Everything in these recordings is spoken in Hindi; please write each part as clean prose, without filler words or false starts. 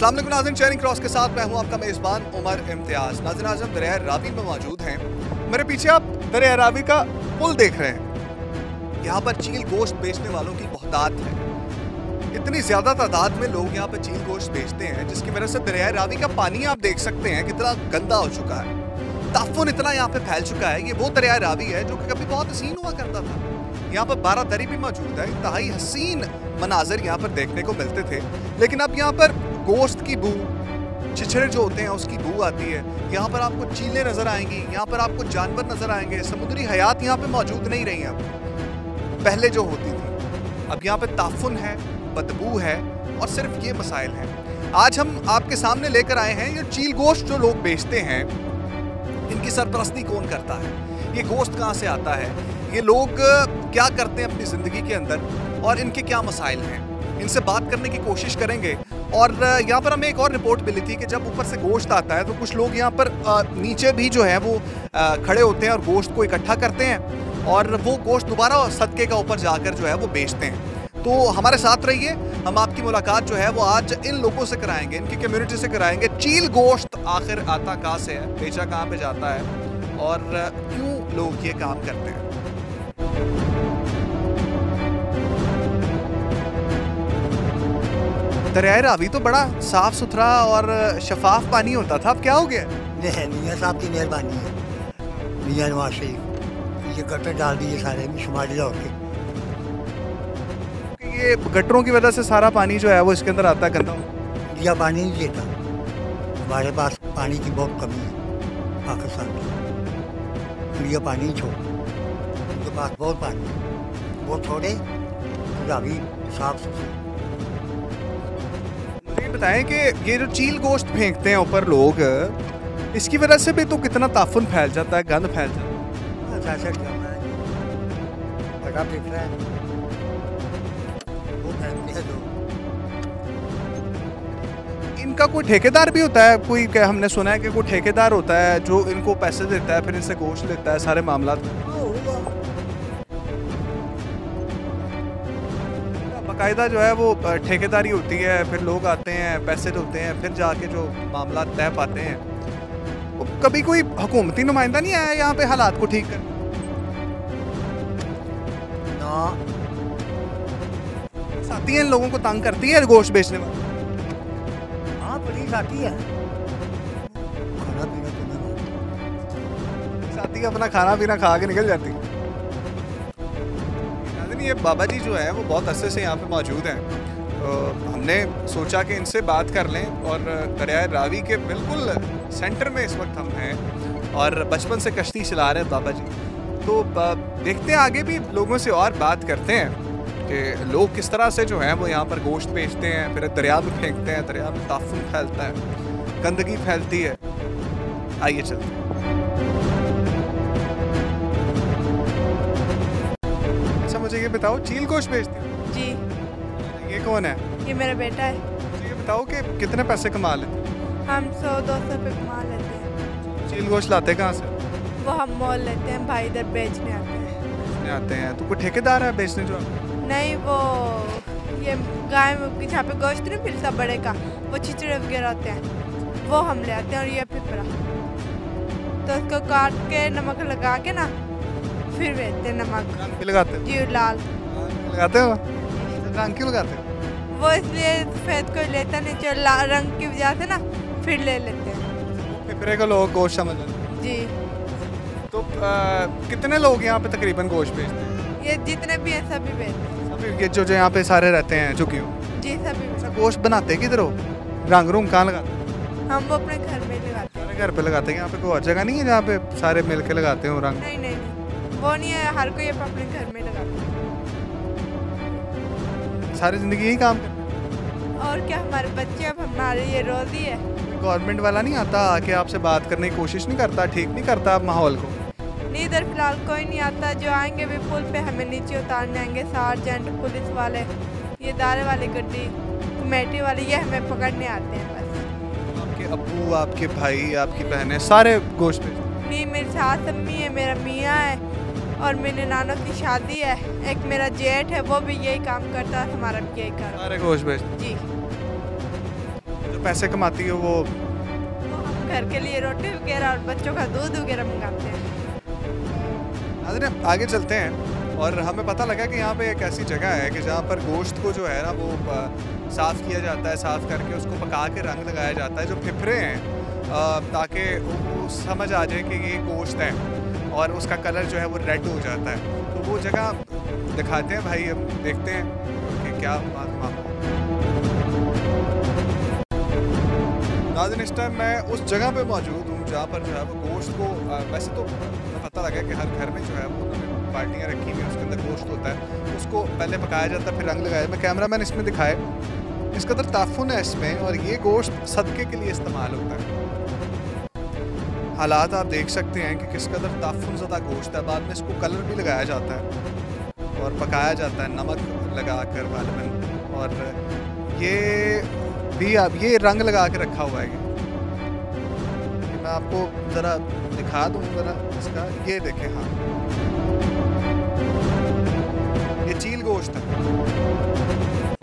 अस्सलाम वालेकुम नाज़रीन, चैनिंग क्रॉस के साथ मैं हूं आपका मेज़बान उमर इम्तियाज़। नाज़रीन, आज हम दरिया रावी में मौजूद हैं। मेरे पीछे आप दरिया रावी का पुल देख रहे हैं। यहाँ पर चील गोश्त बेचने वालों की बहुतात है। इतनी ज़्यादा तादाद में लोग यहाँ पर चील गोश्त बेचते हैं, जिसकी वजह से दरिया रावी का पानी आप देख सकते हैं कितना गंदा हो चुका है। ताफुन इतना यहाँ पे फैल चुका है। ये वो दरिया रावी है जो कि कभी बहुत हसीन हुआ करता था। यहाँ पर 12 दरी भी मौजूद है। इंतहाई हसीन मनाजर यहाँ पर देखने को मिलते थे, लेकिन अब यहाँ पर गोश्त की बू, छिछड़े जो होते हैं उसकी बू आती है। यहाँ पर आपको चीलें नजर आएंगी, यहाँ पर आपको जानवर नजर आएंगे। समुद्री हयात यहाँ पे मौजूद नहीं रही अब पहले जो होती थी। अब यहाँ पे ताफुन है, बदबू है और सिर्फ ये मसाइल हैं। आज हम आपके सामने लेकर आए हैं ये चील गोश्त जो लोग बेचते हैं, इनकी सरपरस्ती कौन करता है, ये गोश्त कहाँ से आता है, ये लोग क्या करते हैं अपनी ज़िंदगी के अंदर और इनके क्या मसाइल हैं। इनसे बात करने की कोशिश करेंगे। और यहाँ पर हमें एक और रिपोर्ट मिली थी कि जब ऊपर से गोश्त आता है तो कुछ लोग यहाँ पर नीचे भी जो है वो खड़े होते हैं और गोश्त को इकट्ठा करते हैं और वो गोश्त दोबारा सदके का ऊपर जाकर जो है वो बेचते हैं। तो हमारे साथ रहिए, हम आपकी मुलाकात जो है वो आज इन लोगों से कराएंगे, इनकी कम्युनिटी से कराएंगे। चील गोश्त आखिर आता कहाँ से है, बेचा कहाँ पे जाता है और क्यों लोग ये काम करते हैं। दरिया रावी तो बड़ा साफ सुथरा और शफाफ पानी होता था, अब क्या हो गया? मियाँ साहब की मेहरबानी है, मियाँ नवाज शरीफ ये गटर डाल दिए सारे शुमाली लाहौर के। ये गटरों की वजह से सारा पानी जो है वो इसके अंदर आता है गंदा। इंडिया पानी नहीं देता, हमारे पास पानी की बहुत कमी है पाकिस्तान की। इंडिया पानी ही छोड़, उनके पास बहुत पानी है, वो छोड़े रावी साफ सुथरी। बताएं कि ये जो चील गोश्त फेंकते हैं ऊपर लोग, इसकी वजह से भी तो कितना ताफुन फैल जाता है, गंद फैल जाता है। बड़ा फिक्र है वो फैलते हैं लोग। इनका कोई ठेकेदार भी होता है कोई? क्या हमने सुना है कि कोई ठेकेदार होता है जो इनको पैसे देता है, फिर इनसे गोश्त लेता है सारे मामला में। बाकायदा जो है वो ठेकेदारी होती है, फिर लोग आते हैं, पैसे देते हैं, फिर जाके जो मामला तय पाते हैं। कभी कोई हुकूमती नुमाइंदा नहीं आया यहाँ पे हालात को ठीक कर? ना साथी इन लोगों को तंग करती है गोश्त बेचने में? हाँ पुलिस आती है, खाना पीना तुम्हें साथी अपना खाना पीना खा के निकल जाती है। ये बाबा जी जो है वो बहुत अरसे से यहाँ पे मौजूद हैं। हमने सोचा कि इनसे बात कर लें और दरिया रावी के बिल्कुल सेंटर में इस वक्त हम हैं और बचपन से कश्ती चला रहे हैं बाबा जी। तो देखते हैं आगे भी लोगों से और बात करते हैं कि लोग किस तरह से जो है वो यहाँ पर गोश्त बेचते हैं, फिर दरिया में फेंकते हैं, दरिया में ताफुन फैलता है, गंदगी फैलती है। आइए चलते हैं। मुझे ये बताओ, चील गोश्त बेचती हो? जी। ये कौन है? ये मेरा बेटा है। मुझे ये बताओ कि कितने पैसे कमा लेते हैं? हम 100-200 रुपये कमा लेते हैं। चील गोश्त लाते कहाँ से? वो हम मोल लेते हैं, भाई इधर बेचने आते हैं। बेचने आते हैं? तो कोई ठेकेदार है बेचने जो? नहीं, वो ये गाय में जहाँ पे गोश्त नहीं मिलता बड़े का, वो छिचड़े वगैरह होते हैं, वो हम ले आते हैं। और ये पिपरा तो उसको काट के नमक लगा के ना फिर बेचते हैं। नमक भी लगाते हो? जी, लाल लगाते हो? रंग क्यों लगाते हो? वो इसलिए सफेद को लेता नहीं, जो रंग की वजह से ना फिर ले लेते हैं। पिपरे को लोग गोश्त समझ लेते हैं। जी। तो कितने लोग यहाँ पे तकरीबन गोश्त बेचते हैं? ये जितने भी हैं सभी बेचते हैं। सभी ये जो यहाँ पे सारे रहते हैं जो क्यों? जी, सभी बेचते हैं। गोश्त बनाते किधर हो? रंग रूम कहाँ लगाते हैं? हम वो अपने घर में लगाते हैं। घर पे लगाते हैं? यहाँ पे कोई और जगह नहीं है जहाँ पे सारे मिल के लगाते हो रंग? नहीं नहीं, वो नहीं है, हर कोई अपने घर में लगाता है। सारी जिंदगी यही काम करते हैं। और क्या, हमारे बच्चे अब हमारे ये रोजी है। गवर्नमेंट वाला नहीं आता आके आपसे बात करने की कोशिश नहीं करता, ठीक नहीं करता माहौल को? नहीं, इधर फिलहाल कोई नहीं आता। जो आएंगे भी पुल पे हमें नीचे उतारने आएंगे, सार्जेंट, पुलिस वाले, ये दारे वाली गड्डी, कमेटी वाले, ये हमें पकड़ने आते हैं बस। आपके अब्बू, आपके भाई, आपकी बहनें सारे गोश्त बेचते? नहीं, मेरी सास अम्मी है, मेरा मियाँ है और मेरे नानों की शादी है। एक मेरा जेठ है, वो भी यही काम करता है, हमारा भी यही काम। सारे गोश्त बेचते? जी। जब पैसे कमाती हो वो हम घर के लिए रोटी वगैरह और बच्चों का दूध वगैरह मंगाते हैं। नाज़रीन आगे चलते हैं और हमें पता लगा कि यहाँ पे एक ऐसी जगह है कि जहाँ पर गोश्त को जो है ना वो साफ़ किया जाता है, साफ़ करके उसको पका के रंग लगाया जाता है जो फिफरे हैं ताकि वो समझ आ जाए कि ये गोश्त है और उसका कलर जो है वो रेड हो जाता है। तो वो जगह दिखाते हैं भाई, हम देखते हैं कि क्या मालूम। नाज़रीन इस टाइम मैं उस जगह पे मौजूद हूँ जहाँ पर जो है वो गोश्त को वैसे तो पता लगा कि हर घर में जो है वो उन्होंने बाल्टियाँ रखी हुई हैं, उसके अंदर गोश्त होता है, उसको पहले पकाया जाता है फिर रंग लगाया। मैं कैमरामैन इसमें दिखाए इस कदर ताफुन है इसमें, और ये गोश्त सदक़े के लिए इस्तेमाल होता है। हालात आप देख सकते हैं कि किस कदर ताफुन ज़दा गोश्त है। बाद में इसको कलर भी लगाया जाता है और पकाया जाता है नमक लगा कर गालिबन, और ये भी अब ये रंग लगा के रखा हुआ है। ये मैं आपको ज़रा दिखा दूँ ज़रा इसका, ये देखें। हाँ ये चील गोश्त है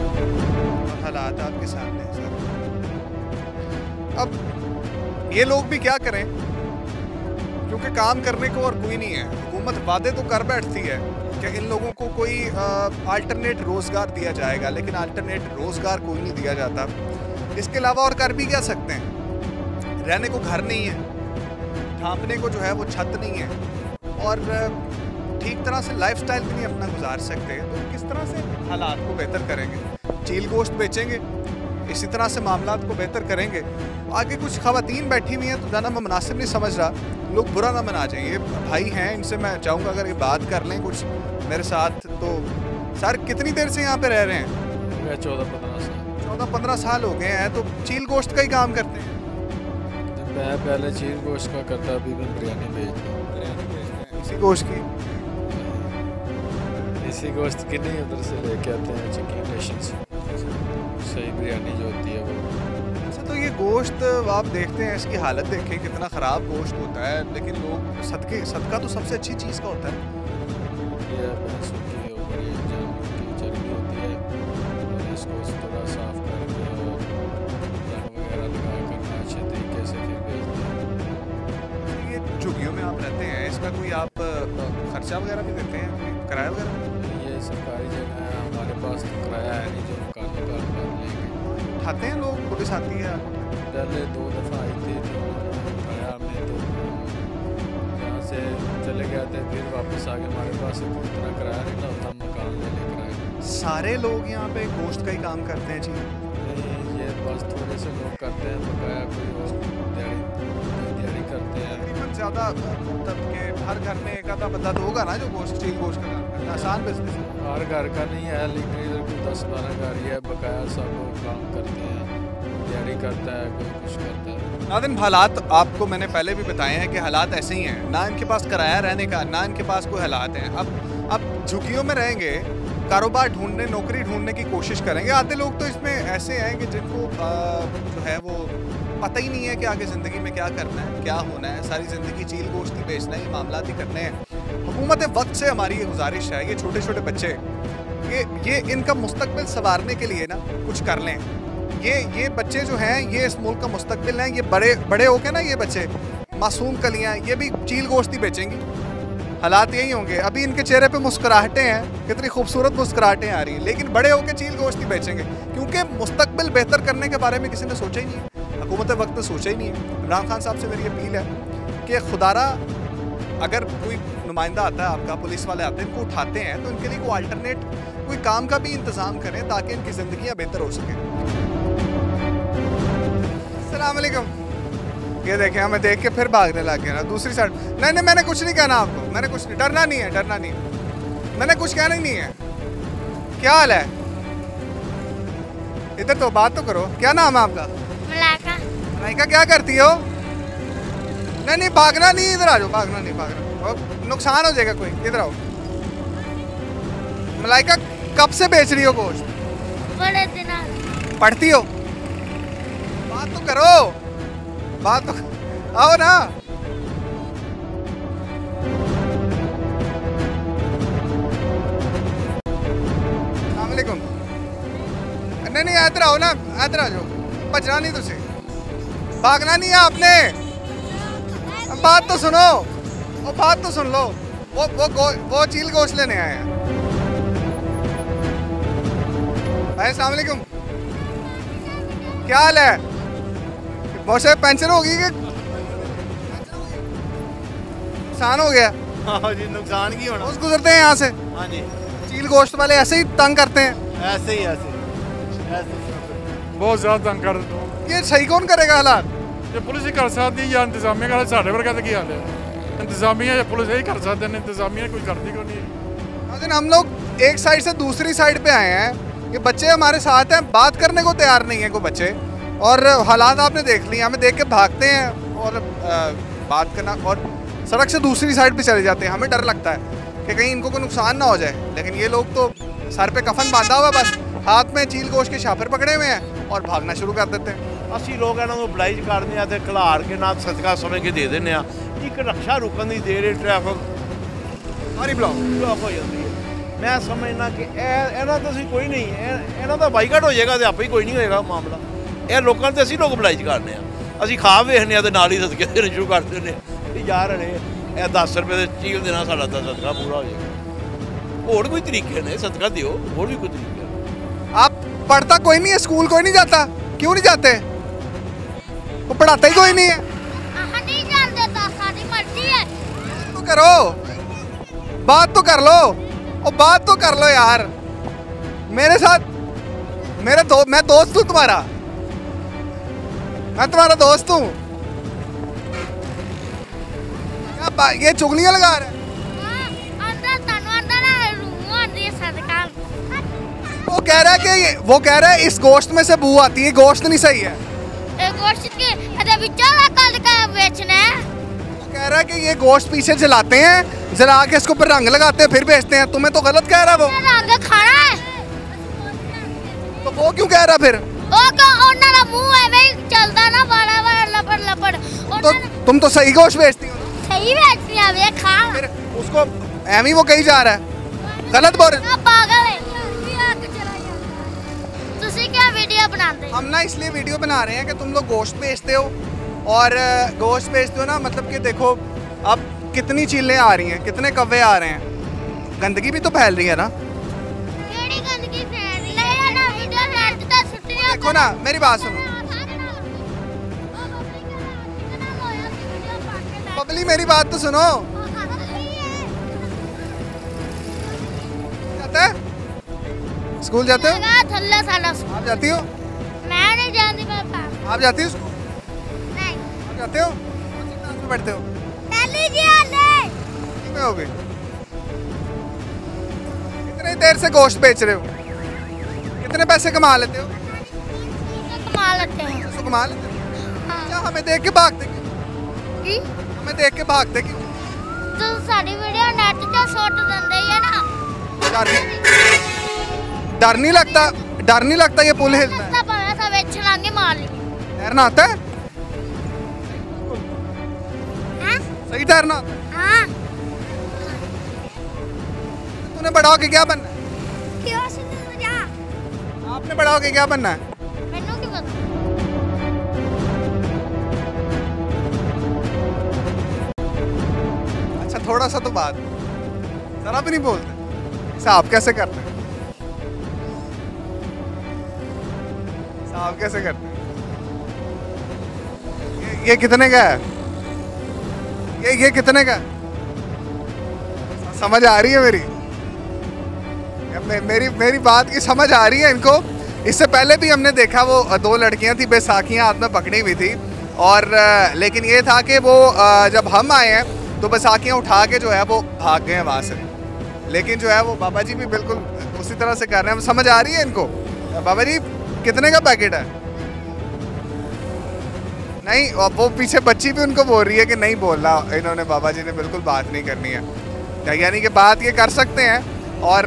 और हालात आपके सामने है सर। अब ये लोग भी क्या करें क्योंकि काम करने को और कोई नहीं है। हुकूमत वादे तो कर बैठती है कि इन लोगों को कोई अल्टरनेट रोज़गार दिया जाएगा, लेकिन अल्टरनेट रोज़गार कोई नहीं दिया जाता। इसके अलावा और कर भी क्या सकते हैं? रहने को घर नहीं है, ढांपने को जो है वो छत नहीं है, और ठीक तरह से लाइफस्टाइल भी नहीं अपना गुजार सकते। तो किस तरह से हालात को बेहतर करेंगे? चील गोश्त बेचेंगे, इसी तरह से मामलात को बेहतर करेंगे। आगे कुछ ख़वातीन बैठी हुई हैं तो जाना मैं मुनासिब नहीं समझ रहा, लोग बुरा ना मना जाएं। ये भाई हैं, इनसे मैं चाहूँगा अगर ये बात कर लें कुछ मेरे साथ। तो सर कितनी देर से यहाँ पे रह रहे हैं? 14-15 साल। 14-15 साल हो गए हैं। तो चील गोश्त का ही काम करते हैं? मैं पहले चील गोश्त का करता, अभी मैं बिरयानी बेचता हूँ। बिरयानी बेचते हैं इसी गोश्त की? इसी गोश्त की नहीं, उधर से लेके आते हैं चिकन स्टेशन से, सही बिरयानी जो होती है वो। अच्छा, तो ये गोश्त आप देखते हैं, इसकी हालत देखें कितना ख़राब गोश्त होता है, लेकिन लोग सदका तो सबसे अच्छी चीज़ का होता है। ये भैंसों की और बड़ी जानवरों की चर्बी होती है, और इसको थोड़ा साफ करके और रंग वगैरह लगा कर अच्छे तरीके से फिर बेचते हैं। ये झुग्गियों में आप रहते हैं, इसका कोई आप खर्चा वगैरह भी देते हैं, कोई किराया वगैरह? ये सरकारी जगह है, हमारे पास तो किराया है नहीं जो मकानों का कर लेंगे। उठाते हैं लोग, पुलिस आती है? पहले 2 दफ़ा आई थी तो उन्होंने उठाया हमें, तो यहाँ से चले गए थे, फिर वापस आ गए। हमारे पास इतना किराया नहीं ना होता, मकान ले लेकर आए। सारे लोग यहाँ पे गोश्त का ही काम करते हैं जी? नहीं, ये बस थोड़े से लोग करते हैं, बकाया कोई और दिहाड़ी करते हैं। तकरीबन ज़्यादा मतलब कि हर घर में एक आधा बंदा तो होगा ना जो चील गोश्त का काम करता है। आसान बिजनेस है? हर घर का नहीं है, लेकिन इधर कोई 10-12 घर ही है, बकाया सब लोग काम करते हैं, दिहाड़ी करता है, कोई कुछ करता है। नाज़रीन हालात आपको मैंने पहले भी बताए हैं कि हालात ऐसे ही हैं, ना इनके पास किराया रहने का, ना इनके पास कोई हालात हैं। अब झुग्गियों में रहेंगे, कारोबार ढूंढने, नौकरी ढूंढने की कोशिश करेंगे। आधे लोग तो इसमें ऐसे हैं कि जिनको जो है वो पता ही नहीं है कि आगे ज़िंदगी में क्या करना है, क्या होना है। सारी ज़िंदगी चील गोश्त ही बेचना है, मामलात ही करने हैं। हुकूमत वक्त से हमारी ये गुजारिश है, ये छोटे छोटे बच्चे ये इनका मुस्तकबिल संवारने के लिए ना कुछ कर लें। ये बच्चे जो हैं ये इस मुल्क का मुस्तकबिल हैं। ये बड़े होके ना ये बच्चे मासूम कलियाँ ये भी चील गोश्त ही बेचेंगी। हालात यही होंगे। अभी इनके चेहरे पे मुस्कुराहटें हैं, कितनी खूबसूरत मुस्कुराहटें आ रही हैं, लेकिन बड़े होकर चील गोश्त ही बेचेंगे क्योंकि मुस्तकबिल बेहतर करने के बारे में किसी ने सोचा ही नहीं है। हुकूमत वक्त ने सोचा ही नहीं है। इमरान खान साहब से मेरी अपील है कि खुदारा अगर कोई नुमाइंदा आता है आपका, पुलिस वाले आते हैं, इनको उठाते हैं तो इनके लिए कोई अल्टरनेट कोई काम का भी इंतज़ाम करें ताकि इनकी ज़िंदगियाँ बेहतर हो सकें। अस्सलाम वालेकुम। ये देखें हमें देख के फिर भागने लग गए ना दूसरी साइड। नहीं मैंने कुछ नहीं कहना आपको, मैंने कुछ नहीं, डरना नहीं है, डरना नहीं, मैंने कुछ कहना ही नहीं है। क्या हाल है? इधर तो बात तो करो। क्या नाम है आपका? मलाइका। मलाइका क्या करती हो? नहीं भागना नहीं, इधर आ जाओ। भागना नहीं, भागना नुकसान हो जाएगा कोई। इधर आओ। मलाइका कब से बेच रही हो गोश्त? बड़े दिन। पढ़ती हो? बात तो करो, बात तो आओ ना। अस्सलाम वालेकुम। नहीं इधर आओ ना, इधर आ जाओ। भजना नहीं तुझे, भागना नहीं है आपने। बात तो सुनो, वो बात तो सुन लो। वो चील गोश्त लेने आए हैं। भाई अस्सलाम वालेकुम, क्या हाल है? बहुत सारे पंचर होगी कि नुकसान हो गया? हाँ जी, नुकसान की होना। रोज गुजरते हैं यहाँ से? हाँ जी, चील गोश्त वाले ऐसे ही तंग करते हैं? ऐसे ही ऐसे बहुत ज़्यादा तंग कर दो। ये सही कौन करेगा हालात? ये पुलिस ही कर सकती है या इंतजामिया कर साढ़े वर्गा की हाल है। इंतजामिया या पुलिस यही कर सकते हैं, इंतजामिया कोई करती को नहीं। लेकिन हम लोग एक साइड से दूसरी साइड पे आए हैं, ये बच्चे हमारे साथ हैं, बात करने को तैयार नहीं है कोई बच्चे। और हालात आपने देख लिए, हमें देख के भागते हैं और बात करना, और सड़क से दूसरी साइड पे चले जाते हैं। हमें डर लगता है कि कहीं इनको कोई नुकसान ना हो जाए, लेकिन ये लोग तो सर पे कफन बांधा हुआ, बस हाथ में चील गोश्त के छापर पकड़े हुए हैं और भागना शुरू कर देते हैं। ਅਸੀਂ ਲੋਕ ਇਹਨਾਂ ਨੂੰ ਬਲਾਈਜ਼ ਕਰਦੇ ਆ ਤੇ ਖਿਲਾਰ ਕੇ ਨਾ ਸਦਕਾ ਸਮਝ ਕੇ ਦੇ ਦਿੰਦੇ ਆ। ਇੱਕ ਰਕਸ਼ਾ ਰੁਕਣ ਦੀ ਦੇਰ ਹੈ, ਟ੍ਰੈਫਿਕ ਸਾਰੀ ਬਲੌਕ ਹੋ ਜਾਂਦੀ ਹੈ। ਮੈਂ ਸਮਝਣਾ ਕਿ ਇਹਨਾਂ ਤੋਂ ਅਸੀਂ ਕੋਈ ਨਹੀਂ, ਇਹਨਾਂ ਦਾ ਬਾਈਕਾਟ ਹੋ ਜਾਏਗਾ ਤੇ ਆਪੇ ਹੀ ਕੋਈ ਨਹੀਂ ਹੋਏਗਾ ਮਾਮਲਾ। ਇਹ ਲੋਕਾਂ ਤੇ ਅਸੀਂ ਲੋਕ ਬਲਾਈਜ਼ ਕਰਦੇ ਆ, ਅਸੀਂ ਖਾ ਵੇਖਦੇ ਆ ਤੇ ਨਾਲ ਹੀ ਸਦਕੇ ਦੇਣੇ ਸ਼ੁਰੂ ਕਰ ਦਿੰਦੇ ਆ ਕਿ ਯਾਰ ਹਲੇ ਇਹ 10 ਰੁਪਏ ਦੇ ਚੀਲ ਦੇਣਾ ਸਾਡਾ ਤਾਂ ਸਦਕਾ ਪੂਰਾ ਹੋ ਜਾਏਗਾ। ਹੋਰ ਕੋਈ ਤਰੀਕੇ ਨੇ, ਸਦਕਾ ਦਿਓ, ਹੋਰ ਵੀ ਕੋਈ ਤਰੀਕੇ। आप पढ़ता कोई नहीं है, स्कूल कोई नहीं जाता? क्यों नहीं जाते? वो पढ़ाता ही कोई नहीं है। नहीं जानते तो सारी मर्जी है। तो करो, बात तो कर लो, और बात तो कर लो यार मेरे साथ। मैं दोस्त हूँ तुम्हारा, मैं तुम्हारा दोस्त हूँ। ये चुगलियां लगा रहे हैं। अंदर तनु अंदर रूह आती है सदका। वो कह रहा है इस गोश्त में से बू आती है, गोश्त नहीं सही है। गोश्त के अरे बिचारा कल का बेचना है। वो कह रहा है कि ये गोश्त पीछे जलाते हैं, जला के इसके ऊपर रंग लगाते हैं फिर बेचते हैं। तुम्हें तो गलत कह रहा है वो। रंग खाना है तो वो क्यों कह रहा फिर? ओ क्यों ओना मुंह है भाई चलता ना बड़ा बड़ा लपड़ लपड़। तो तुम तो सही गोश्त बेचती हो ना? सही बेचती है वे खा। फिर उसको एमी वो कहीं जा रहा है, गलत बोल रहे। पागल है। तुसी क्या वीडियो बनाते? हम ना इसलिए वीडियो बना रहे हैं कि तुम लोग गोश्त बेचते हो, और गोश्त बेचते हो ना, मतलब कि देखो अब कितनी चीलें आ रही हैं, कितने कव्वे आ रहे हैं, गंदगी भी तो फैल रही है ना। केड़ी गंदगी फैल रही है ना? वीडियो रेड तो छुट्टियां देखो ना, मेरी बात सुनो। बबली मेरी बात तो सुनो। जाता है स्कूल जाते हो? थल्ले साला आप जाती हो? मैं नहीं जानती मेरे पास आप जाती हो स्कूल? नहीं। आप जाते हो? कौन सी क्लास में पढ़ते हो? पहली जी आले कितनी में हो गई? इतनी देर से गोश्त बेच रहे हो, कितने पैसे कमा लेते हो? कमा लेते हैं। तो कमा लेते हो? हाँ। क्या हमें देख के भागते क्यों? की हमें देख के भागते क्यों? तो सारी वीडियो नेट पे शॉट दंदे है ना। डर नहीं लगता? डर नहीं लगता ये पुल हिलता है? लगता पड़ा था वे छलांगे मार ली। तैरना आता है? हां सही तैरना आता है? हां तूने बड़ा होके क्या बनना है? क्यों से जा आपने बड़ा होके क्या बनना है? मैनू की पता। अच्छा थोड़ा सा तो बात, जरा भी नहीं बोलते। साहब कैसे करते हैं? साहब कैसे करते हैं? ये कितने का है? ये कितने का है? समझ आ रही है मेरी बात की समझ आ रही है इनको? इससे पहले भी हमने देखा वो 2 लड़कियां थी, बैसाखियां हाथ में पकड़ी हुई थी, और लेकिन ये था कि वो जब हम आए हैं तो बैसाखियां उठा के जो है वो भाग गए हैं वहाँ से। लेकिन जो है वो बाबा जी भी बिल्कुल उसी तरह से कर रहे हैं। समझ आ रही है इनको? बाबा जी कितने का पैकेट है? नहीं, वो पीछे बच्ची भी उनको बोल रही है कि नहीं बोलना इन्होंने, बाबा जी ने बिल्कुल बात नहीं करनी है। यानी कि बात ये कर सकते हैं और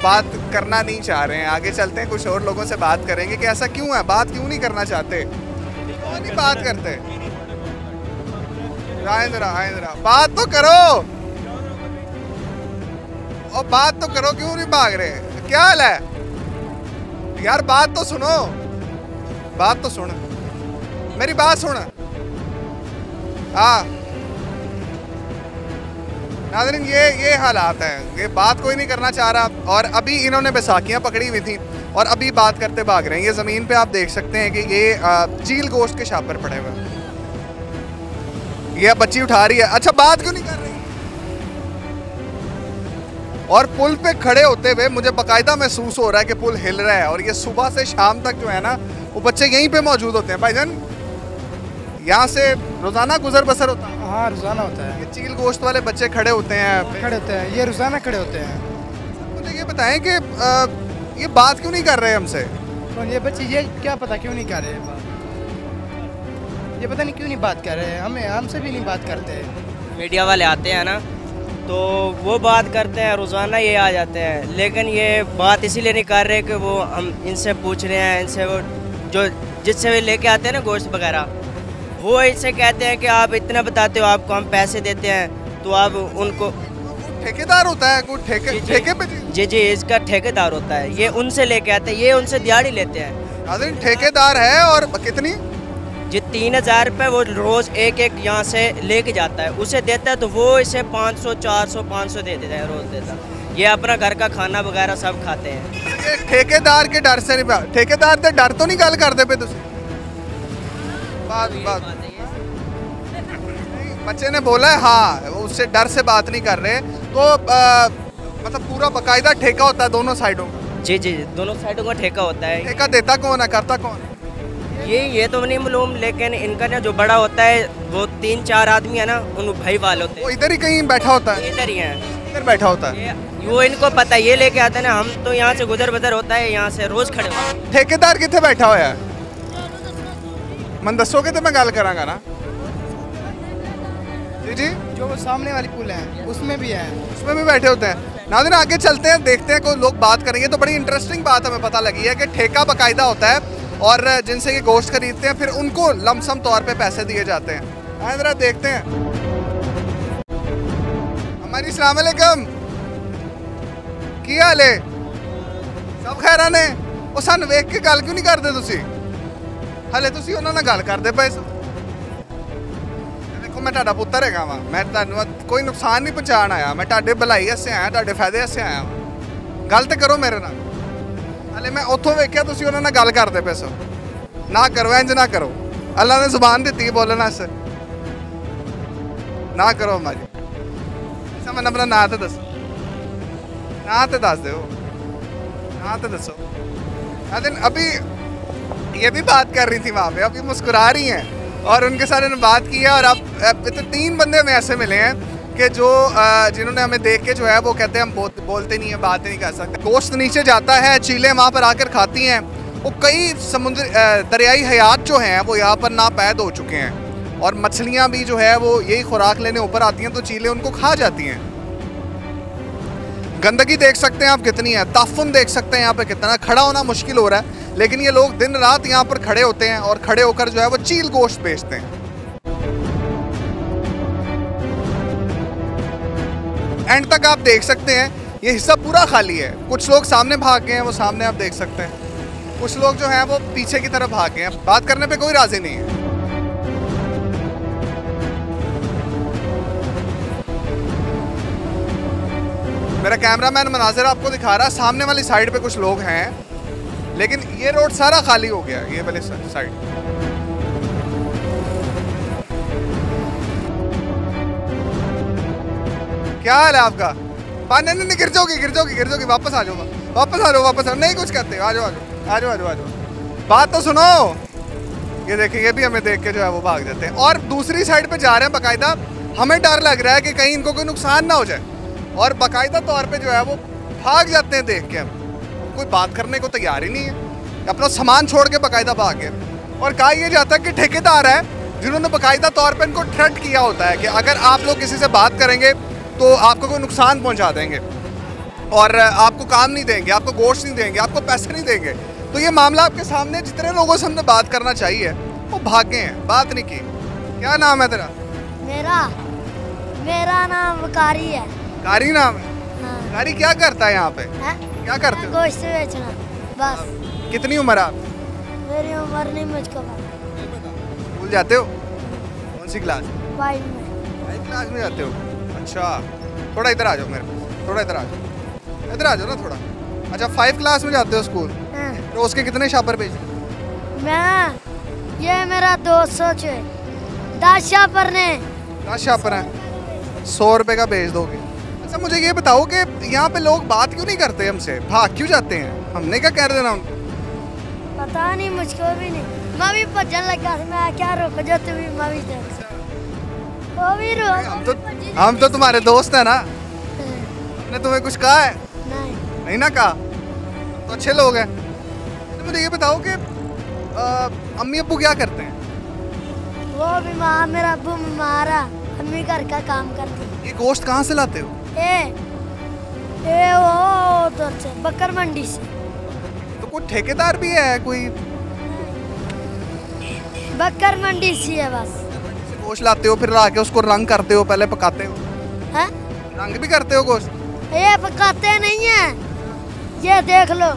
बात करना नहीं चाह रहे हैं। आगे चलते हैं, कुछ और लोगों से बात करेंगे कि ऐसा क्यों है, बात क्यों नहीं करना चाहते, क्यों नहीं बात करते। आए जरा बात तो करो, और बात तो करो, क्यों नहीं भाग रहे? क्या हाल है यार? बात तो सुनो, बात तो सुन, मेरी बात सुन। हाँ नाज़रीन, ये हालात हैं, ये बात कोई नहीं करना चाह रहा। और अभी इन्होंने बैसाखियाँ पकड़ी हुई थी और अभी बात करते भाग रहे हैं। ये ज़मीन पे आप देख सकते हैं कि ये चील गोश्त के शापर पड़े हुए हैं। ये बच्ची उठा रही है, अच्छा बात क्यों नहीं कर रही? और पुल पे खड़े होते हुए मुझे बाकायदा महसूस हो रहा है कि पुल हिल रहा है। और ये सुबह से शाम तक जो है ना, वो बच्चे यहीं पे मौजूद होते हैं। भाईजान, यहाँ से रोजाना गुजर बसर होता है? हाँ रोजाना होता है। ये चील गोश्त वाले बच्चे खड़े होते हैं, खड़े होते हैं, ये रोजाना खड़े होते हैं। मुझे ये बताएं कि ये बात क्यों नहीं कर रहे हमसे? कौन ये बच्चे? ये क्या पता क्यों नहीं कर रहे बात, ये पता नहीं क्यों नहीं बात कर रहे। हमसे भी नहीं बात करते। मीडिया वाले आते हैं ना, तो वो बात करते हैं, रोज़ाना ये आ जाते हैं, लेकिन ये बात इसीलिए नहीं कर रहे कि वो हम इनसे पूछ रहे हैं, इनसे वो जो जिससे वे लेके आते हैं ना गोश्त वगैरह, वो इनसे कहते हैं कि आप इतना बताते हो, आपको हम पैसे देते हैं, तो आप उनको ठेकेदार होता है कोई ठेके पे? जी इसका ठेकेदार होता है, ये उनसे लेके आते हैं, ये उनसे दिहाड़ी लेते हैं। नाज़रीन, ठेकेदार है। और कितनी? जी 3000 रुपये वो रोज़ एक यहाँ से लेके जाता है, उसे देता है, तो वो इसे 500 400 500 दे देता है, रोज़ देता है। ये अपना घर का खाना वगैरह सब खाते हैं। ये ठेकेदार के डर से नहीं, ठेकेदार के डर तो नहीं गल करते पे तुम? बात बच्चे ने बोला है, हाँ उससे डर से बात नहीं कर रहे। तो मतलब पूरा बकायदा ठेका होता है दोनों साइडों का? जी दोनों साइडों का ठेका होता है। ठेका देता कौन है, करता कौन? ये तो नहीं मालूम, लेकिन इनका ना जो बड़ा होता है वो 3-4 आदमी है ना, उन भाई वाले होते हैं। वो इधर ही कहीं बैठा होता है? इधर ही है, इधर बैठा होता है। वो इनको पता है, ये लेके आता है ना, हम तो यहाँ से गुजर बदर होता है, यहाँ से रोज खड़े होते हैं। ठेकेदार कितने बैठा हुआ है? मन दसोगे तो मैं गल करांगा ना। जी जो वो सामने वाली पुल है उसमें भी है, उसमें भी बैठे होते हैं। नाज़रीन, आगे चलते हैं, देखते हैं कोई लोग बात करेंगे। तो बड़ी इंटरेस्टिंग बात हमें पता लगी है कि ठेका बाकायदा होता है और जिनसे ये गोश्त खरीदते हैं, फिर उनको लमसम तौर पे पैसे दिए जाते हैं। आए जरा देखते हैं। हमारी अस्सलाम वालेकुम, की हाल है? सब खैर ने? वो सन वेख के गल क्यों नहीं करते तुसी? हले तुसी उन्हां नाल गल करदे पए सो। देखो मैं तुहाडा पुत्तर हैगा वा, मैं तुहानूं कोई नुकसान नहीं पहुंचाण आया, मैं तुहाडे भलाई वास्ते आया, तुहाडे फायदे वास्ते आया वां। गल ते करो मेरे नाल। हले मैं उत्थों वेख्या तुसी उन्हां नाल गल करदे पए सो। ना करो, इंज ना करो, अल्लाह ने जुबान दी बोलने से, ना करो हमारी। अच्छा मैंने अपना नाम तो दस, ना तो दस दो, ना तो दसो। अभी ये भी बात कर रही थी वहाँ पे, अभी मुस्कुरा रही हैं और उनके साथ ने बात की है। और अब तो 3 बंदे हमें ऐसे मिले हैं कि जो जिन्होंने हमें देख के जो है वो कहते हैं हम बोलते नहीं है, बात नहीं कर सकते। गोश्त नीचे जाता है, चीलें वहाँ पर आकर खाती हैं। वो कई समुद्र दरियाई हयात जो हैं वो यहाँ पर नापैद हो चुके हैं और मछलियाँ भी जो है वो यही खुराक लेने ऊपर आती हैं, तो चीलें उनको खा जाती हैं। गंदगी देख सकते हैं आप कितनी है, ताफुन देख सकते हैं यहाँ पे कितना, खड़ा होना मुश्किल हो रहा है। लेकिन ये लोग दिन रात यहाँ पर खड़े होते हैं और खड़े होकर जो है वो चील गोश्त बेचते हैं। एंड तक आप देख सकते हैं ये हिस्सा पूरा खाली है। कुछ लोग सामने भाग गए हैं, वो सामने आप देख सकते हैं। कुछ लोग जो हैं वो पीछे की तरफ भाग गए हैं। बात करने पे कोई राजी नहीं है। मेरा कैमरामैन मनाजिर आपको दिखा रहा है, सामने वाली साइड पे कुछ लोग हैं, लेकिन ये रोड सारा खाली हो गया, ये वाली साइड। क्या हाल है आपका? पानी नहीं, गिर जाओगी, वापस आ जाओ, नहीं कुछ कहते, आ जाओ। बात तो सुनो। ये देखिए, ये भी हमें देख के जो है वो भाग जाते हैं और दूसरी साइड पे जा रहे हैं बाकायदा। हमें डर लग रहा है कि कहीं इनको कोई नुकसान ना हो जाए और बाकायदा तौर पे जो है वो भाग जाते हैं देख के। हम कोई बात करने को तैयार ही नहीं है, अपना सामान छोड़ के बाकायदा भाग गए। और कहा यह जाता है कि ठेकेदार है जिन्होंने बाकायदा तौर पे इनको थ्रेट किया होता है कि अगर आप लोग किसी से बात करेंगे तो आपको कोई नुकसान पहुंचा देंगे और आपको काम नहीं देंगे, आपको गोश्त नहीं देंगे, आपको पैसे नहीं देंगे। तो ये मामला आपके सामने, जितने लोगों से हमने बात करना चाहिए वो भागे हैं, बात नहीं की। क्या नाम है तेरा? मेरा नाम कारी है। कारी नाम है? हाँ। कारी क्या करता है यहाँ पे? है? क्या करते हो? गोश्त बेचना बस। कितनी उम्र है आप? मेरी उम्र नहीं मुझको पता। स्कूल जाते हो? कौन सी क्लास? 5 में। 5 क्लास में जाते हो? अच्छा, थोड़ा इधर आ जाओ मेरे पास, थोड़ा इधर आ जाओ, इधर आ जाओ ना थोड़ा। अच्छा 5 क्लास में जाते हो स्कूल? हाँ। रोज के कितने शापर भेजते हो? मैं ये मेरा 200 है 10 शापर ने 10 शापर हैं, 100 रुपए का भेज दोगे। अच्छा मुझे ये बताओ कि यहाँ पे लोग बात क्यों नहीं करते हमसे, भाग क्यों जाते हैं? हमने क्या कह देना उनको? पता नहीं मुझको भी नहीं। मैं भी भजन लगा था, मैं क्या रोक जो तू भी मैं भी देख वो भी रोक। हम तो तुम्हारे दोस्त हैं ना, हमने तुम्हें कुछ कहा है? नहीं ना कहा, तो अच्छे लोग हैं। तो मुझे ये बताओ कि अम्मी अब्बू क्या करते हैं? वो बीमार, मेरा अब्बू बीमार है, अम्मी घर का काम करती। ये गोश्त कहाँ से लाते हो? ए वो उधर से बकर मंडी से। तो कोई ठेकेदार भी है कोई? बकर मंडी से है बस। गोश्त लाते हो, फिर ला के उसको रंग करते हो, पहले पकाते हो? है? रंग भी करते हो गोश्त? ये पकाते नहीं है, ये देख लो,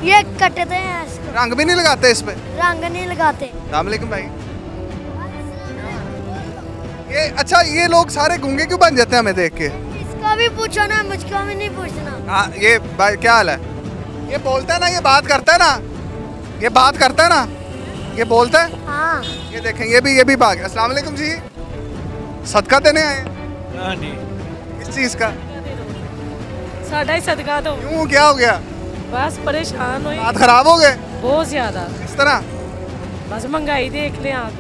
ये कटते हैं इसको। रंग भी नहीं लगाते इस पे? रंग नहीं लगाते। अस्सलाम वालेकुम भाई। ये अच्छा, ये लोग सारे गूंगे क्यों बन जाते हैं हमें देख के? इसको भी पूछो ना, मुझको भी नहीं पूछना। हाँ ये भाई क्या हाल है? ये बोलता है ना, ये बात करता है ना, ये बात करता है ना, ये बोलता है। हाँ। ये देखें, ये भी भाग। अस्सलाम वालेकुम जी, सदका देने आए? हाँ जी। किस चीज़ का? साढ़ा ही सदका दो। क्यों, क्या हो गया? बस परेशान हुई, हाथ खराब हो गए? बहुत ज्यादा। किस तरह? बस महंगाई देख ले आप,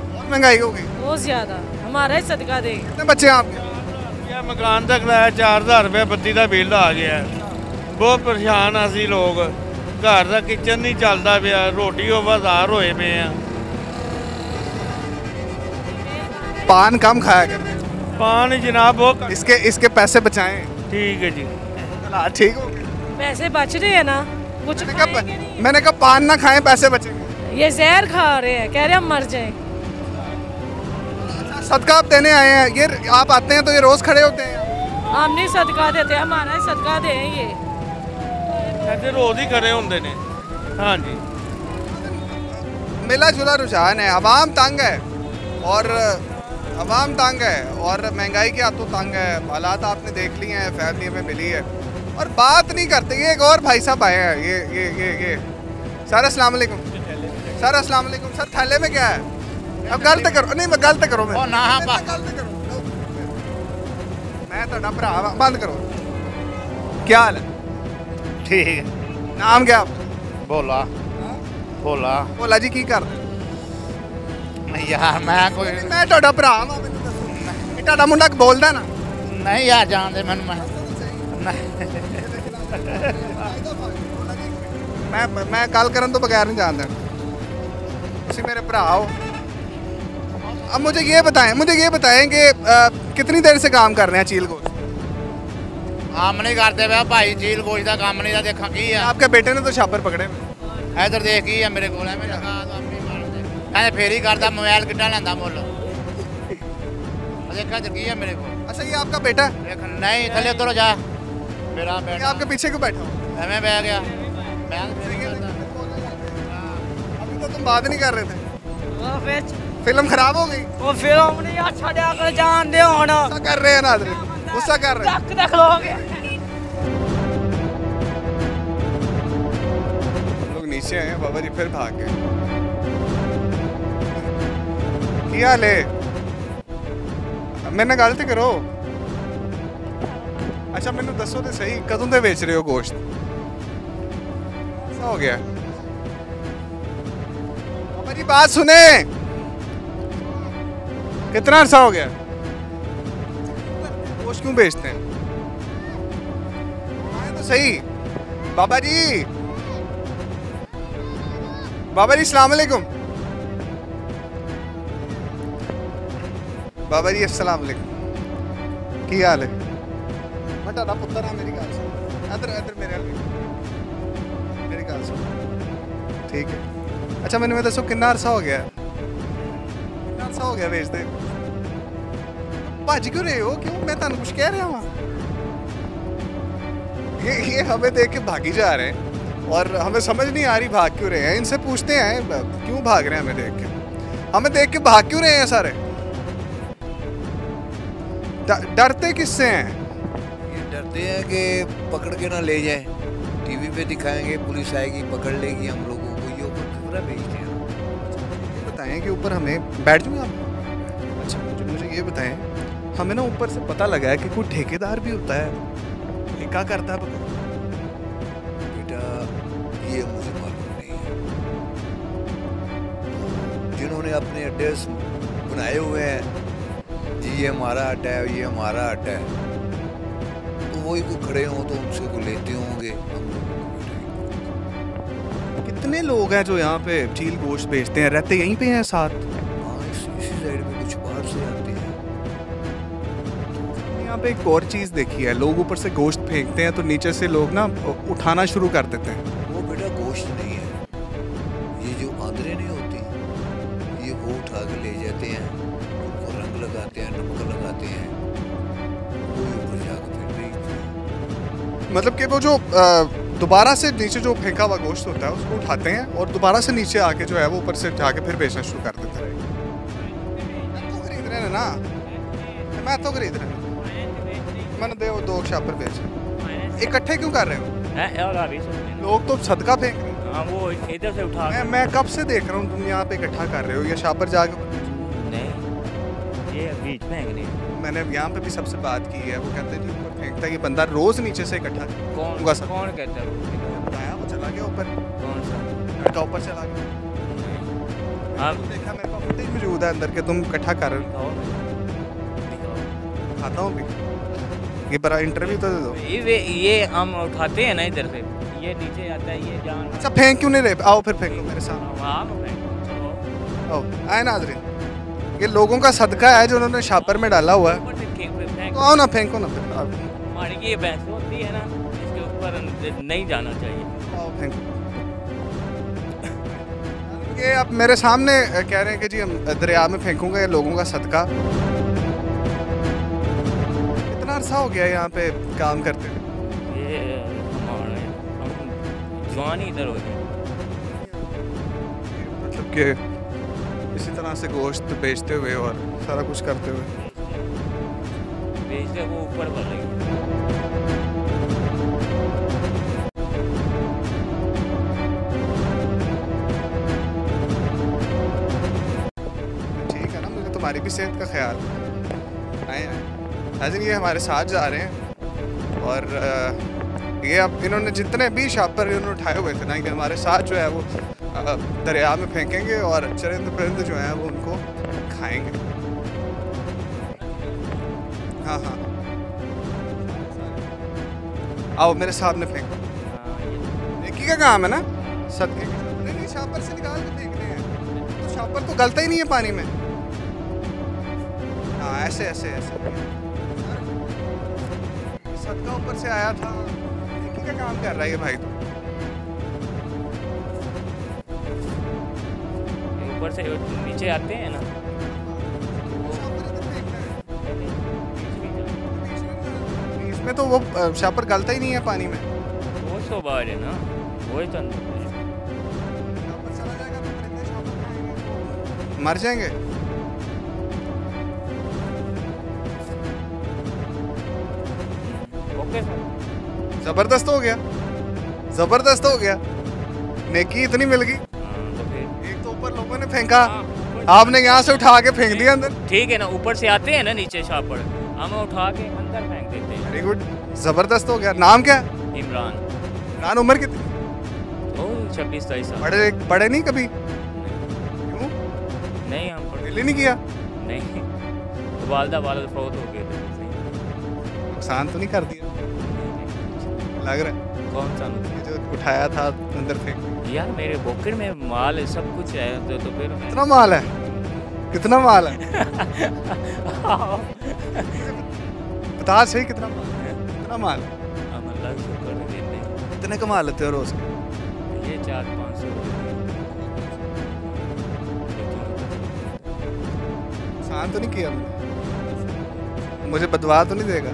बहुत महंगाई हो गई। बहुत ज्यादा। हमारा ही सदका दे। कितने बच्चे हैं आपके? ये मकान का किराया 4000 रुपये, बत्ती का बिल आ गया। बहुत परेशान असी लोग, घर का किचन नहीं चलता पिया, रोटी बाजार होए पे हैं। पान कम खाया कर। पान जनाब बहुत इसके पैसे बचाएं। ठीक है जी। ठीक हो? पैसे बच रहे हैं ना, कुछ मैंने कहा पान ना खाएं, पैसे बचेंगे। ये जहर खा रहे हैं, कह रहे हम मर जाएं। सदका आप देने आए हैं, ये आप आते हैं तो ये रोज खड़े होते हैं? हम नहीं सदका देते, हमारा ही सदका दे ये। ऐसे रोज ही खड़े होंगे ने। हाँ जी। मिला जुला रुझान है, अवाम तंग है और महंगाई के हाथों तंग है। हालात आपने देख लिए हैं, फैमिली में मिली है और बात नहीं करते। ये एक और भाई साहब आए हैं, ये सर अस्सलाम वालेकुम। सर अस्सलाम वालेकुम। सर थैले में क्या है? अब गलत करो नहीं, मैं गलत करो, मैं गलत करो, मैं तो डबरा बंद करो। क्या हाल है? ठीक है। नाम क्या आपका? बोला बोला भोला जी की कर नहीं यार, मैं कोई मैं ਤੁਹਾਡਾ ਭਰਾ ਵਾਂ, ਮੈਨੂੰ ਦੱਸੋ ਇਹ ਤੁਹਾਡਾ ਮੁੰਡਾ ਬੋਲਦਾ ਨਾ? नहीं यार, जानते मैंने मैं कल करन तो बगैर नहीं जानता। ਤੁਸੀਂ मेरे भरा हो। अब मुझे ये बताएं कि कितनी देर से काम कर रहे हैं चील गोश्त? काम नहीं करते भाई भाई, चील गोश्त का काम नहीं था। देखा की है, आपके बेटे ने तो छापर पकड़े। इधर देख की है मेरे को, मैं फेर ही करता। मोबाइल कितना लेंदा मुल, देखा इधर की है मेरे को। अच्छा ये आपका बेटा है? नहीं, थले उतर जा। मेरा बेटा आपके पीछे क्यों बैठा हो? मैं बह गया। अभी तो तुम बात नहीं कर रहे थे। फिल्म खराब हो गई। वो फिल्म नहीं अच्छा कर जान दे होना। गुस्सा कर रहे हैं नाज़रीन, गुस्सा कर रहे हैं। देख लोगे लोग नीचे हैं, बाबा जी फिर भाग गए। क्या हाल है? मैंने गलती करो। अच्छा मैंने दसो तो सही, कदों से बेच रहे हो गोश्त? ऐसा हो गया बाबा जी, बात सुने। कितना अरसा हो गया? गोश्त क्यों बेचते हैं? आए तो सही। बाबा जी अस्सलाम वालेकुम। बाबा जी अस्सलाम वालेकुम, की हाल है? मैं ਤੁਹਾਡਾ ਪੁੱਤਰ ਹਾਂ, ਮੇਰੀ ਗੱਲ ਸੁਣ। ਇੱਧਰ ਮੇਰੇ ਵੱਲ ਮੇਰੀ ਗੱਲ ਸੁਣ, ਠੀਕ ਹੈ? ਅੱਛਾ ਮੈਨੂੰ ਇਹ ਦੱਸੋ ਕਿੰਨਾ ਅਰਸਾ ਹੋ ਗਿਆ? ਕਿੰਨਾ ਅਰਸਾ ਹੋ ਗਿਆ ਵੇਚਦੇ? ਭੱਜ क्यों रहे हो? क्यों, मैं ਤੁਹਾਨੂੰ कुछ कह रहा हूँ? ये हमें देख के भागी जा रहे हैं। और हमें समझ नहीं आ रही भाग क्यों रहे हैं। इनसे पूछते हैं क्यों भाग रहे हैं, हमें देख के भाग क्यों रहे हैं सारे, डरते किससे हैं? ये डरते हैं कि पकड़ के ना ले जाए, टीवी पे दिखाएंगे, पुलिस आएगी पकड़ लेगी हम लोगों को, ये ऊपर खबरा भेजते हैं। ये बताएं कि ऊपर हमें बैठ जाऊँ आप? अच्छा मुझे ये बताएं, हमें ना ऊपर से पता लगा है कि कोई ठेकेदार भी होता है, ये क्या करता है? बेटा ये मुझे मालूम नहीं है। तो जिन्होंने अपने एड्रेस बनाए हुए हैं, जी ये हमारा अड्डा है, ये हमारा अड्डा है, तो वही को खड़े हों तो उनसे को लेते होंगे हम लोगों को। कितने लोग हैं जो यहाँ पे चील गोश्त बेचते हैं, रहते यहीं पे हैं साथ? हाँ इसी साइड में कुछ बाहर से आते हैं। यहाँ पे एक और चीज़ देखी है, लोग ऊपर से गोश्त फेंकते हैं तो नीचे से लोग ना उठाना शुरू कर देते हैं। वो बेटा गोश्त नहीं है, ये जो आंद्रे नहीं होती, ये वो उठा के ले जाते हैं, उनको रंग लगाते हैं, नमक लगाते हैं, वो ऊपर जाकर फिर बेचते हैं। मतलब कि वो जो दोबारा से नीचे जो फेंका हुआ गोश्त होता है उसको उठाते हैं और दोबारा से नीचे आके जो है वो ऊपर से जाके फिर बेचना शुरू कर देते हैं। तो खरीद रहे हैं ना, मैं तो खरीद रहा हूँ, मैंने दे वो 2 शापर बेच। इकट्ठे क्यों कर रहे हो? लोग तो सदका फेंक रहे हैं। हाँ वो इधर से उठा, मैं कब से देख रहा हूँ तुम यहाँ पे इकट्ठा कर रहे हो, ये शापर जाके नहीं ये बीच में। मैंने यहाँ पे भी सबसे बात की है, वो कहते हैं जी ऊपर फेंकता है ये बंदा, रोज नीचे से इकट्ठा। कौन कहता है? बताया वो चला गया ऊपर, कौन सा लड़का ऊपर चला गया। आप देखा मेरे पास फुटेज मौजूद है अंदर के, तुम इकट्ठा कर रहे हो। खाता हूँ भी, ये बड़ा इंटरव्यू तो दे दो। ये हम उठाते हैं ना इधर से, ये नीचे आता है, ये जान। अच्छा फेंक क्यों नहीं रहे? आओ फिर फेंको मेरे सामने। आओ आए नाज़रीन, ये लोगों का सदका है जो उन्होंने शापर में डाला हुआ है, तो आओ ना फेंको ना फिर। हमारी ये भैंस होती है ना, इसके ऊपर नहीं जाना चाहिए। आओ फेंको। ये आप मेरे सामने कह रहे हैं कि जी हम दरिया में फेंकूंगा ये लोगों का सदका। कितना अरसा हो गया यहाँ पे काम करते हुए? ये हमारे हम जवान ही इधर होते हैं, मतलब कि इसी तरह से गोश्त बेचते हुए और सारा कुछ करते हुए। बेचते वो ऊपर वाले। ठीक है ना, मुझे तुम्हारी भी सेहत का ख्याल। आए हाजिर, ये हमारे साथ जा रहे हैं और ये अब इन्होंने जितने भी शापर इन्होंने उठाए हुए थे ना, कि हमारे साथ जो है वो दरिया में फेंकेंगे और चरिंद परिंद जो हैं वो उनको खाएंगे। हाँ हाँ आओ मेरे सामने फेंको। नेकी का काम है ना, सदके की। नहीं शापर से निकाल के फेंकने हैं, तो शापर तो गलता ही नहीं है पानी में। हाँ ऐसे ऐसे ऐसे सदका ऊपर से आया था, नेकी का काम कर रहा है ये भाई। तो ऊपर से नीचे आते हैं ना, इसमें तो वो शापर गलता ही नहीं है पानी में। वो तो बाहर है ना, वही तो अंदर है। मर जाएंगे। ओके जबरदस्त हो गया, जबरदस्त हो गया, नेकी इतनी मिल गई। एक तो ऊपर लोगों ने फेंका, आपने यहाँ से उठा के फेंक दिया अंदर। ठीक है ना, ऊपर से आते हैं ना नीचे शापर, हम उठा के अंदर फेंक देते हैं। वेरी गुड, जबरदस्त हो गया। नाम क्या है? इमरान। इमरान, उम्र कितनी? 26-27 साल। पढ़े नहीं कभी? क्यों? नहीं हम दिल नहीं किया? नहीं, तो वालदा फौत हो गए थे। नुकसान तो नहीं कर दिया लग रहा है? कौन सा जो उठाया था अंदर फेंक? यार मेरे पॉकेट में माल है, सब कुछ है, तो फिर कितना माल है? कितना माल है? बता सही, कितना माल है? कितना माल है? हम अल्लाह का शुक्र देते हैं। कितने कमा लेते हो रोज के? ये 400-500 नुकसान तो नहीं किया मैंने? मुझे बदवा तो नहीं देगा?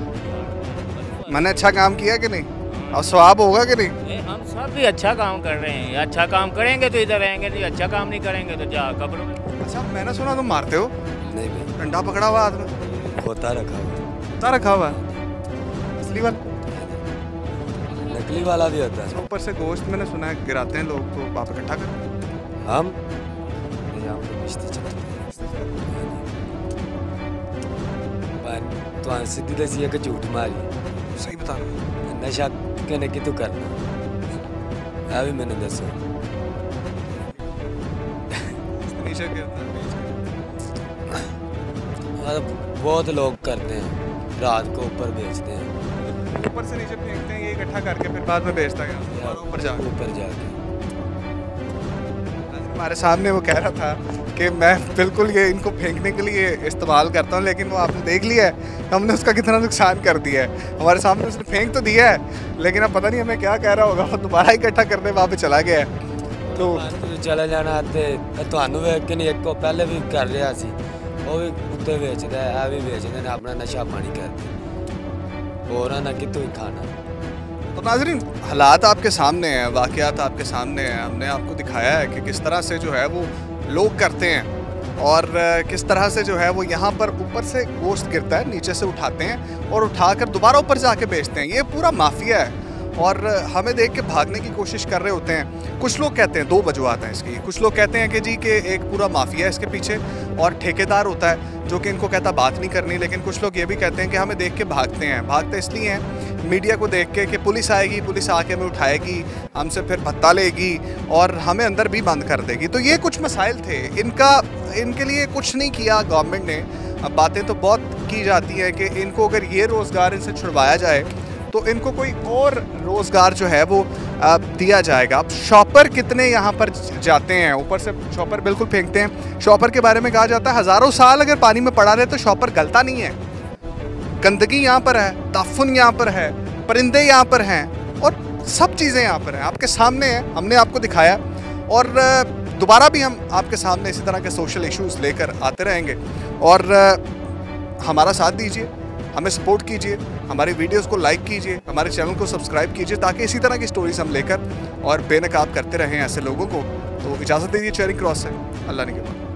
मैंने अच्छा काम किया कि नहीं? और सवाब होगा कि नहीं? हम हम सब भी अच्छा काम कर रहे हैं, अच्छा काम करेंगे तो इधर रहेंगे, नहीं अच्छा काम नहीं करेंगे तो जा कब्रों में। अच्छा मैंने सुना तुम मारते हो? नहीं भाई, डंडा पकड़ा हुआ हाथ में? खोता रखा हुआ। खोता रखा हुआ? असली वाला? नकली वाला भी होता है। ऊपर से गोश्त मैंने सुना है गिराते हैं लोग, तो आप इकट्ठा कर? हम बेचते चलते तो सीधी दसी है कि झूठ मारी। सही बता रहा नशा कहने की तो करना अभी मैंने दसो बहुत लोग करते हैं, रात को ऊपर बेचते हैं, ऊपर से नीचे फेंकते हैं, ये इकट्ठा करके फिर बाद में बेचता है ऊपर जाके। हमारे सामने वो कह रहा था कि मैं बिल्कुल ये इनको फेंकने के लिए इस्तेमाल करता हूँ, लेकिन वो आपने देख लिया है हमने उसका कितना नुकसान कर दिया है। हमारे सामने उसने फेंक तो दिया है, लेकिन अब पता नहीं हमें क्या कह रहा होगा, वो दोबारा इकट्ठा करने वहाँ पे चला गया है। तो चले जाना आते ਤੁਹਾਨੂੰ ਵੇਖ ਕੇ ਨਹੀਂ ਇੱਕ ਕੋ ਪਹਿਲੇ ਵੀ ਕਰ ਰਿਹਾ ਸੀ, ਉਹ ਵੀ ਕੁੱਤੇ ਵੇਚਦਾ ਹੈ, ਇਹ ਵੀ ਵੇਚਦੇ ਨੇ, ਆਪਣਾ ਨਸ਼ਾ ਪਾਣੀ ਕਰਦੇ ਹੋਰਾਂ ना कितों ही खाना। तो नाज़रीन हालात आपके सामने हैं, वाक़यात आपके सामने हैं, हमने आपको दिखाया है कि किस तरह से जो है वो लोग करते हैं और किस तरह से जो है वो यहाँ पर ऊपर से गोश्त गिरता है, नीचे से उठाते हैं और उठाकर दोबारा ऊपर जाके बेचते हैं। ये पूरा माफिया है और हमें देख के भागने की कोशिश कर रहे होते हैं। कुछ लोग कहते हैं, दो वजूहत हैं इसकी, कुछ लोग कहते हैं कि जी कि एक पूरा माफिया है इसके पीछे और ठेकेदार होता है जो कि इनको कहता बात नहीं करनी, लेकिन कुछ लोग ये भी कहते हैं कि हमें देख के भागते हैं। भागते इसलिए हैं मीडिया को देख के कि पुलिस आएगी, पुलिस आके हमें उठाएगी, हमसे फिर भत्ता लेगी और हमें अंदर भी बंद कर देगी। तो ये कुछ मसाइल थे, इनके लिए कुछ नहीं किया गवर्नमेंट ने। अब बातें तो बहुत की जाती हैं कि इनको अगर ये रोज़गार इनसे छुड़वाया जाए तो इनको कोई और रोज़गार जो है वो दिया जाएगा। अब शॉपर कितने यहाँ पर जाते हैं, ऊपर से शॉपर बिल्कुल फेंकते हैं। शॉपर के बारे में कहा जाता है हज़ारों साल अगर पानी में पड़ा रहे तो शॉपर गलता नहीं है। गंदगी यहाँ पर है, ताफुन यहाँ पर है, परिंदे यहाँ पर हैं और सब चीज़ें यहाँ पर हैं, आपके सामने हैं, हमने आपको दिखाया और दोबारा भी हम आपके सामने इसी तरह के सोशल इश्यूज़ लेकर आते रहेंगे। और हमारा साथ दीजिए, हमें सपोर्ट कीजिए, हमारी वीडियोस को लाइक कीजिए, हमारे चैनल को सब्सक्राइब कीजिए ताकि इसी तरह की स्टोरीज हम लेकर और बेनकाब करते रहें ऐसे लोगों को। तो इजाज़त दीजिए, चेयरिंग क्रॉस से, अल्लाह ने के बाद।